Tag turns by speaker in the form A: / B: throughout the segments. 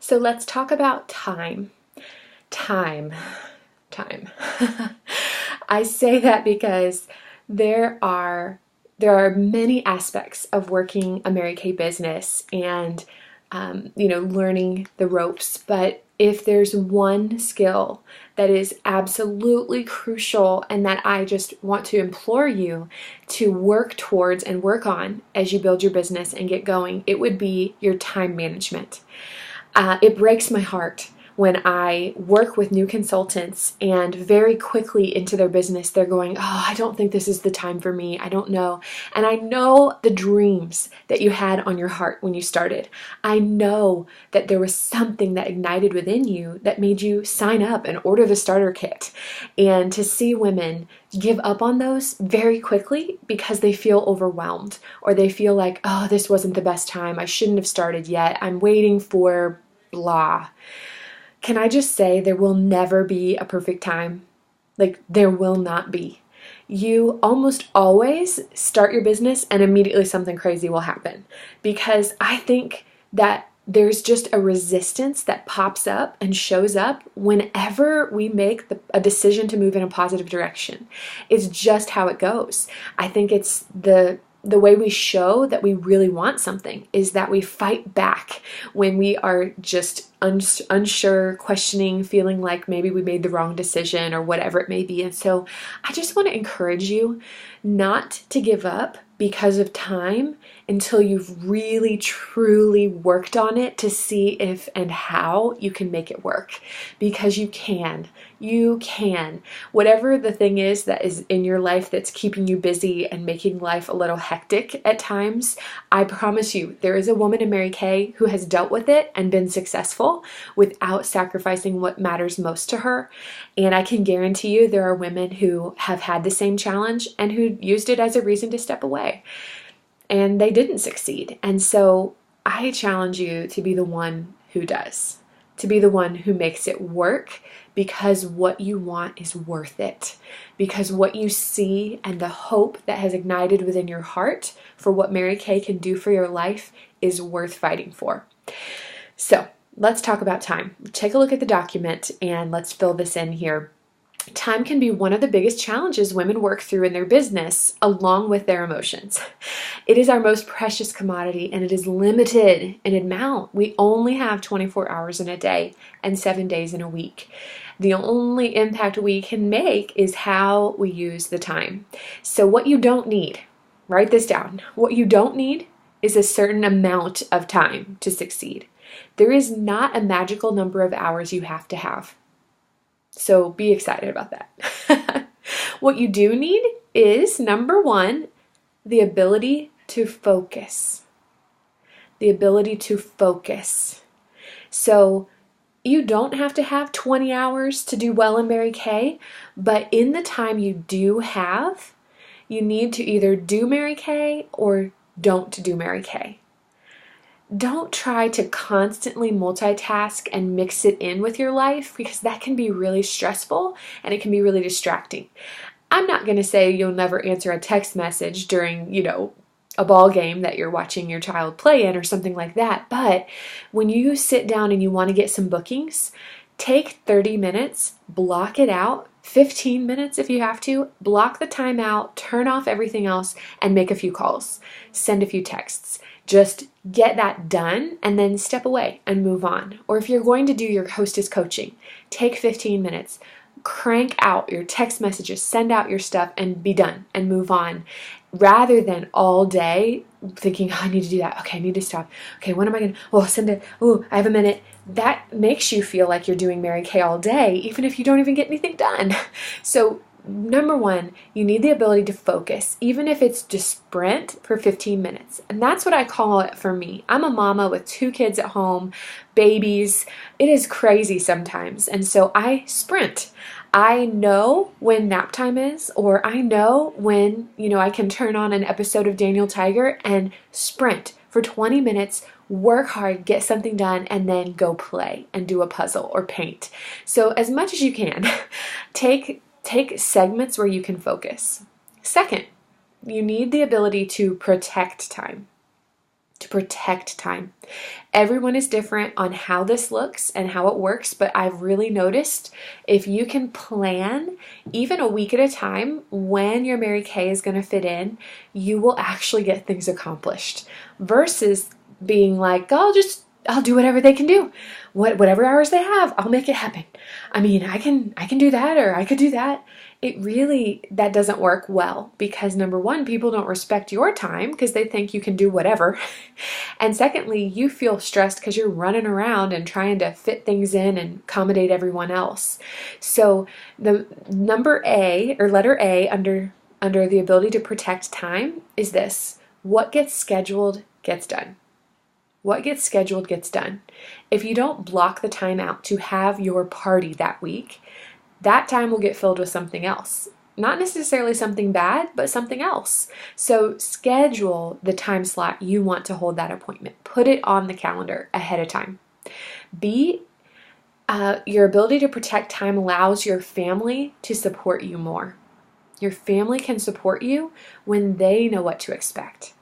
A: So let's talk about time. Time. Time. I say that because there are many aspects of working a Mary Kay business and learning the ropes. But if there's one skill that is absolutely crucial and that I just want to implore you to work towards and work on as you build your business and get going, it would be your time management. It breaks my heart when I work with new consultants and very quickly into their business, they're going, oh, I don't think this is the time for me. I don't know. And I know the dreams that you had on your heart when you started. I know that there was something that ignited within you that made you sign up and order the starter kit. And to see women give up on those very quickly because they feel overwhelmed or they feel like, oh, this wasn't the best time. I shouldn't have started yet. I'm waiting for blah. Can I just say there will never be a perfect time? Like, there will not be. You almost always start your business and immediately something crazy will happen, because I think that there's just a resistance that pops up and shows up whenever we make a decision to move in a positive direction. It's just how it goes. I think it's the way we show that we really want something is that we fight back when we are just unsure, questioning, feeling like maybe we made the wrong decision or whatever it may be. And so I just want to encourage you not to give up because of time until you've really truly worked on it to see if and how you can make it work, because you can. Whatever the thing is that is in your life that's keeping you busy and making life a little hectic at times, I promise you there is a woman in Mary Kay who has dealt with it and been successful without sacrificing what matters most to her. And I can guarantee you there are women who have had the same challenge and who used it as a reason to step away, and they didn't succeed. And so I challenge you to be the one who does, to be the one who makes it work, because what you want is worth it. Because what you see and the hope that has ignited within your heart for what Mary Kay can do for your life is worth fighting for. So let's talk about time. Take a look at the document and let's fill this in here. Time can be one of the biggest challenges women work through in their business, along with their emotions. It is our most precious commodity, and it is limited in amount. We only have 24 hours in a day and 7 days in a week. The only impact we can make is how we use the time. So what you don't need, write this down. What you don't need is a certain amount of time to succeed. There is not a magical number of hours you have to have. So be excited about that. What you do need is, number one, the ability to focus. The ability to focus. So you don't have to have 20 hours to do well in Mary Kay, but in the time you do have, you need to either do Mary Kay or don't do Mary Kay. Don't try to constantly multitask and mix it in with your life, because that can be really stressful and it can be really distracting. I'm not going to say you'll never answer a text message during, a ball game that you're watching your child play in or something like that. But when you sit down and you want to get some bookings, take 30 minutes, block it out, 15 minutes if you have to, block the time out, turn off everything else, and make a few calls, send a few texts. Just get that done and then step away and move on. Or if you're going to do your hostess coaching, take 15 minutes, crank out your text messages, send out your stuff, and be done and move on, rather than all day thinking, oh, I need to do that. Okay, I need to stop. Okay, when am I going to, send it. Oh, I have a minute. That makes you feel like you're doing Mary Kay all day, even if you don't even get anything done. So number one, you need the ability to focus, even if it's just sprint for 15 minutes. And that's what I call it for me. I'm a mama with 2 kids at home, babies. It is crazy sometimes. And so I sprint. I know when nap time is, or I know when, I can turn on an episode of Daniel Tiger and sprint for 20 minutes, work hard, get something done, and then go play and do a puzzle or paint. So as much as you can, take segments where you can focus. Second, you need the ability to protect time. to protect time. Everyone is different on how this looks and how it works, but I've really noticed if you can plan even a week at a time when your Mary Kay is going to fit in, you will actually get things accomplished versus being like, oh, I'll do whatever they can do. Whatever hours they have, I'll make it happen. I mean, I can do that, or I could do that. That doesn't work well because number one, people don't respect your time because they think you can do whatever. And secondly, you feel stressed because you're running around and trying to fit things in and accommodate everyone else. So the letter A under the ability to protect time is this: what gets scheduled gets done. What gets scheduled gets done. If you don't block the time out to have your party that week, that time will get filled with something else. Not necessarily something bad, but something else. So schedule the time slot you want to hold that appointment. Put it on the calendar ahead of time. Your ability to protect time allows your family to support you more. Your family can support you when they know what to expect.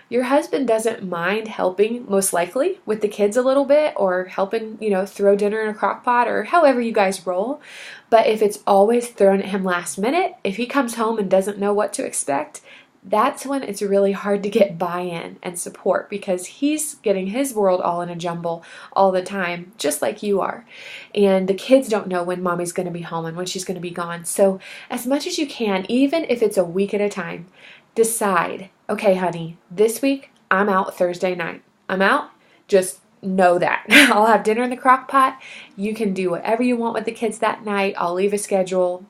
A: Your husband doesn't mind helping, most likely, with the kids a little bit or helping, throw dinner in a crock pot or however you guys roll. But if it's always thrown at him last minute, if he comes home and doesn't know what to expect, that's when it's really hard to get buy-in and support because he's getting his world all in a jumble all the time, just like you are. And the kids don't know when mommy's going to be home and when she's going to be gone. So as much as you can, even if it's a week at a time, decide, okay, honey, this week I'm out Thursday night. I'm out. Just know that. I'll have dinner in the crock pot. You can do whatever you want with the kids that night. I'll leave a schedule,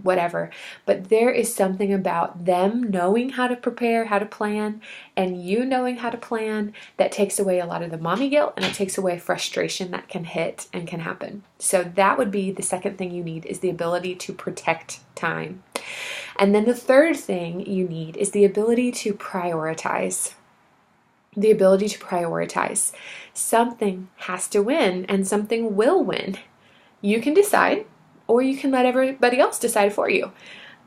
A: whatever. But there is something about them knowing how to prepare, how to plan, and you knowing how to plan that takes away a lot of the mommy guilt and it takes away frustration that can hit and can happen. So that would be the second thing you need is the ability to protect time. And then the third thing you need is the ability to prioritize. The ability to prioritize. Something has to win and something will win. You can decide, or you can let everybody else decide for you.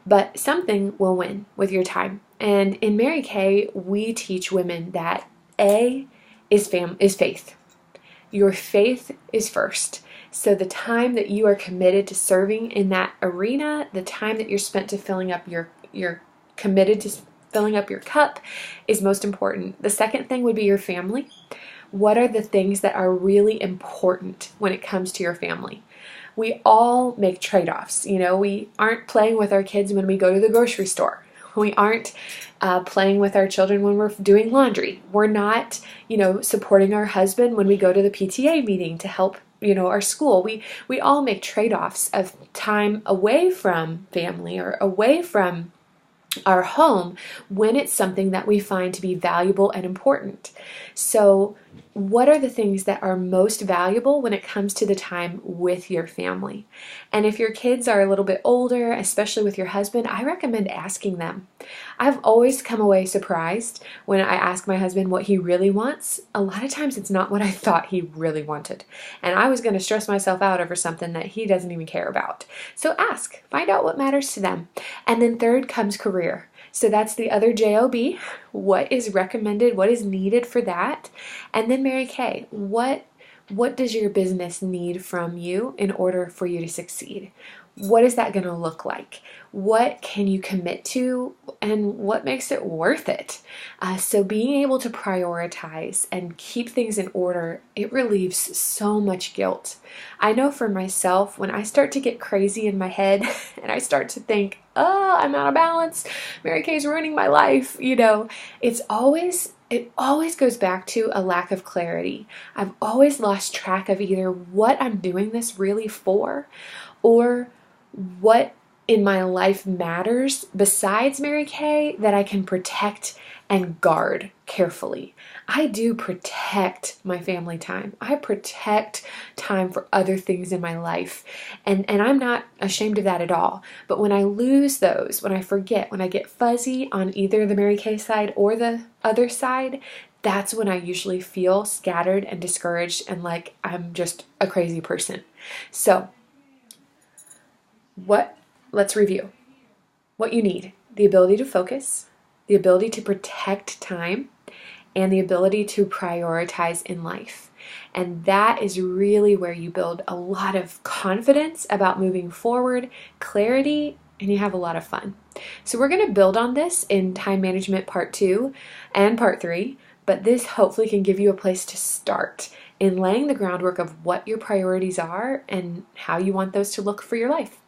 A: But something will win with your time. And in Mary Kay, we teach women that A is faith. Your faith is first. So the time that you are committed to serving in that arena, the time that you're spent to filling up you're committed to filling up your cup is most important. The second thing would be your family. What are the things that are really important when it comes to your family? We all make trade-offs. We aren't playing with our kids when we go to the grocery store. We aren't playing with our children when we're doing laundry. We're not, supporting our husband when we go to the PTA meeting to help, our school. We all make trade-offs of time away from family or away from our home when it's something that we find to be valuable and important. So what are the things that are most valuable when it comes to the time with your family? And if your kids are a little bit older, especially with your husband, I recommend asking them. I've always come away surprised when I ask my husband what he really wants. A lot of times it's not what I thought he really wanted. And I was going to stress myself out over something that he doesn't even care about. So ask, find out what matters to them. And then third comes career. So that's the other job. What is recommended? What is needed for that? And then Mary Kay, what does your business need from you in order for you to succeed? What is that going to look like? What can you commit to and what makes it worth it? So being able to prioritize and keep things in order, it relieves so much guilt. I know for myself, when I start to get crazy in my head and I start to think, oh, I'm out of balance, Mary Kay's ruining my life, it always goes back to a lack of clarity. I've always lost track of either what I'm doing this really for or what in my life matters besides Mary Kay that I can protect and guard carefully. I do protect my family time. I protect time for other things in my life. And I'm not ashamed of that at all. But when I lose those, when I forget, when I get fuzzy on either the Mary Kay side or the other side, that's when I usually feel scattered and discouraged and like I'm just a crazy person. So let's review. What you need: the ability to focus, the ability to protect time, and the ability to prioritize in life. And that is really where you build a lot of confidence about moving forward, clarity, and you have a lot of fun. So we're going to build on this in Time Management Part 2 and Part 3, but this hopefully can give you a place to start in laying the groundwork of what your priorities are and how you want those to look for your life.